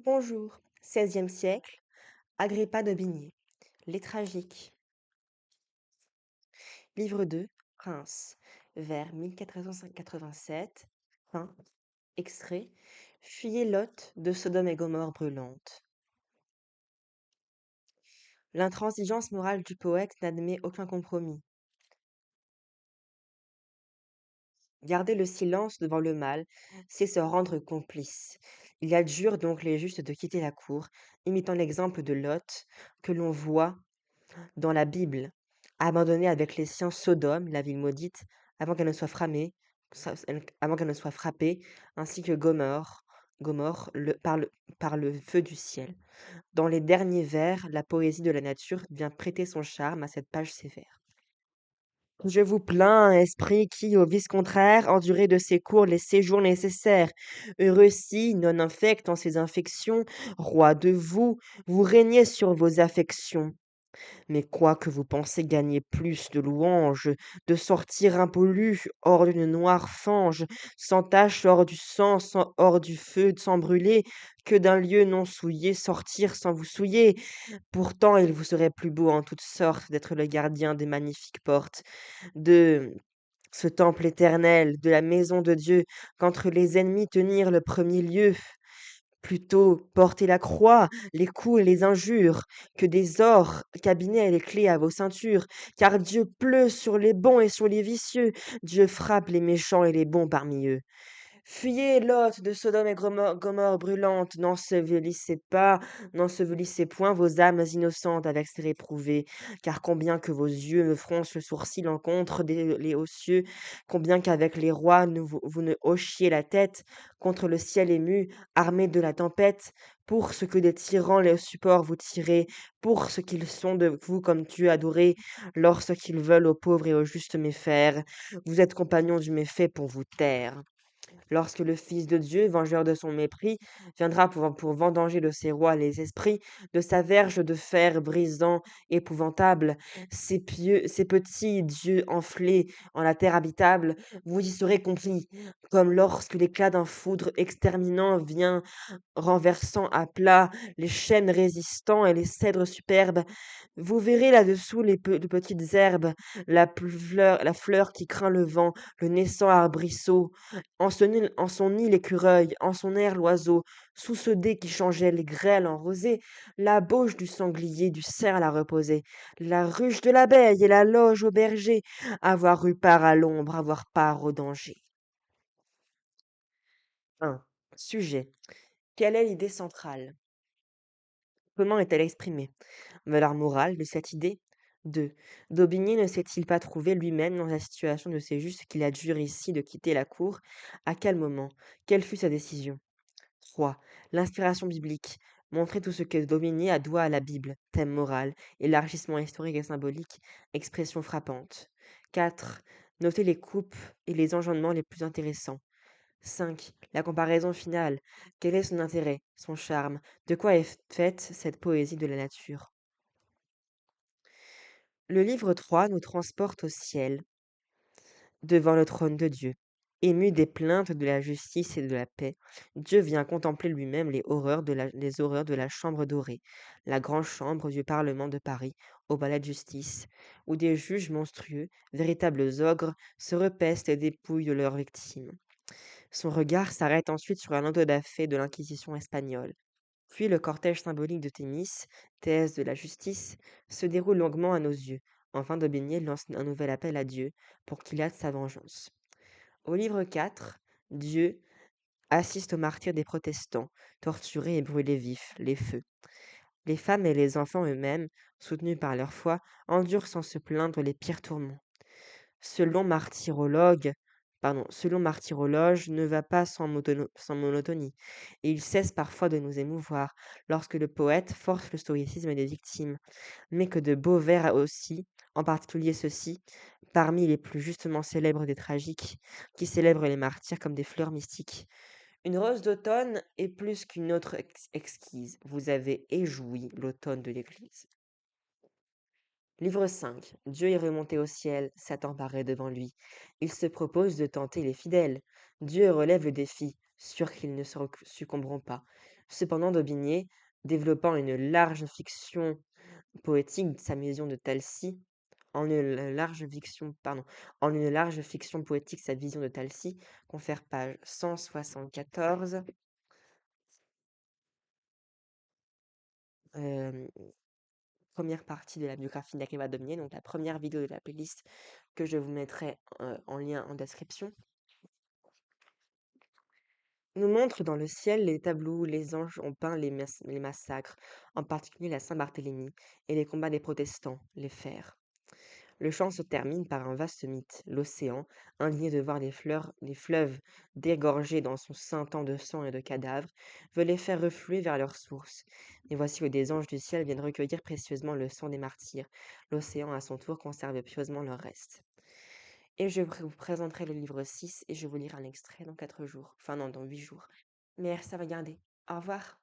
Bonjour. 16e siècle, Agrippa d'Aubigné. Les tragiques. Livre 2, Prince. Vers 1487. Fin. Extrait. Fuyez Lot de Sodome et Gomorrhe brûlante. L'intransigeance morale du poète n'admet aucun compromis. Garder le silence devant le mal, c'est se rendre complice. Il adjure donc les justes de quitter la cour, imitant l'exemple de Lot que l'on voit dans la Bible, abandonnée avec les siens Sodome, la ville maudite, avant qu'elle ne soit avant qu'elle ne soit frappée, ainsi que Gomorrhe par le feu du ciel. Dans les derniers vers, la poésie de la nature vient prêter son charme à cette page sévère. Je vous plains, esprit qui, au vice contraire, endurez de ces cours les séjours nécessaires. Heureux si, non infect en ces infections, roi de vous, vous régnez sur vos affections. Mais quoique vous pensez gagner plus de louanges, de sortir impollu hors d'une noire fange, sans tache hors du sang, hors du feu, sans brûler, que d'un lieu non souillé sortir sans vous souiller, pourtant il vous serait plus beau en toutes sortes d'être le gardien des magnifiques portes, de ce temple éternel, de la maison de Dieu, qu'entre les ennemis tenir le premier lieu. Plutôt porter la croix, les coups et les injures, que des ors, cabinets et les clés à vos ceintures, car Dieu pleut sur les bons et sur les vicieux, Dieu frappe les méchants et les bons parmi eux. Fuyez, Lot de Sodome et Gomorrhe brûlantes, n'ensevelissez point vos âmes innocentes avec ces réprouvés, car combien que vos yeux me froncent le sourcil en contre les hauts cieux, combien qu'avec les rois vous ne hochiez la tête contre le ciel ému, armés de la tempête, pour ce que des tyrans les supports vous tirez, pour ce qu'ils sont de vous comme Dieu adoré, lorsqu'ils veulent aux pauvres et aux justes méfaire, vous êtes compagnons du méfait pour vous taire. Lorsque le Fils de Dieu, vengeur de son mépris, viendra pour vendanger de ses rois les esprits, de sa verge de fer brisant, épouvantable, ces petits dieux enflés en la terre habitable, vous y serez compris, comme lorsque l'éclat d'un foudre exterminant vient renversant à plat les chênes résistants et les cèdres superbes. Vous verrez là-dessous de petites herbes, la fleur qui craint le vent, le naissant arbrisseau, en son nid l'écureuil, en son air l'oiseau, sous ce dé qui changeait les grêles en rosée, la bauche du sanglier, du cerf la reposer, la ruche de l'abeille et la loge au berger, avoir eu part à l'ombre, avoir part au danger. 1. Sujet. Quelle est l'idée centrale? Comment est-elle exprimée? Valeur morale de cette idée? 2. Daubigny ne s'est-il pas trouvé lui-même dans la situation de ces justes qu'il adjure ici de quitter la cour? À quel moment? Quelle fut sa décision? 3. L'inspiration biblique. Montrer tout ce que Daubigny a doit à la Bible. Thème moral. Élargissement historique et symbolique. Expression frappante. 4. Noter les coupes et les enjônements les plus intéressants. 5. La comparaison finale. Quel est son intérêt, son charme? De quoi est faite cette poésie de la nature? Le livre 3 nous transporte au ciel, devant le trône de Dieu. Ému des plaintes de la justice et de la paix, Dieu vient contempler lui-même les horreurs de la chambre dorée, la grande chambre du Parlement de Paris, au palais de justice, où des juges monstrueux, véritables ogres, se repestent et dépouillent de leurs victimes. Son regard s'arrête ensuite sur un auto-da-fé de l'Inquisition espagnole. Puis le cortège symbolique de Thémis, déesse de la justice, se déroule longuement à nos yeux. Enfin, Daubigny lance un nouvel appel à Dieu pour qu'il hâte sa vengeance. Au livre 4, Dieu assiste au martyre des protestants, torturés et brûlés vifs, les feux. Les femmes et les enfants eux-mêmes, soutenus par leur foi, endurent sans se plaindre les pires tourments. Selon martyrologue selon martyrologe, ne va pas sans monotonie, et il cesse parfois de nous émouvoir, lorsque le poète force le stoïcisme des victimes, mais que de beaux vers aussi, en particulier ceux-ci, parmi les plus justement célèbres des tragiques, qui célèbrent les martyrs comme des fleurs mystiques. Une rose d'automne est plus qu'une autre exquise. Vous avez éjoui l'automne de l'Église. Livre 5. Dieu est remonté au ciel, Satan paraît devant lui. Il se propose de tenter les fidèles. Dieu relève le défi. sûrs qu'ils ne succomberont pas. Cependant, d'Aubigné, développant une large fiction poétique, sa maison de Talcy, en une large fiction poétique, sa vision de Talcy, confère page 174. Hem, 1 partie de la biographie d'Akeba Dominier, donc la première vidéo de la playlist que je vous mettrai, en lien en description, nous montre dans le ciel les tableaux où les anges ont peint les massacres, en particulier la Saint-Barthélemy et les combats des protestants, les fers. Le chant se termine par un vaste mythe, l'océan, indigné de voir les fleuves dégorger dans son sein tant de sang et de cadavres, veut les faire refluer vers leur source. Et voici que des anges du ciel viennent recueillir précieusement le sang des martyrs. L'océan, à son tour, conserve pieusement leur reste. Et vous présenterai le livre 6 et je vous lirai un extrait dans 4 jours. Enfin non, dans 8 jours. Merci à regarder. Au revoir.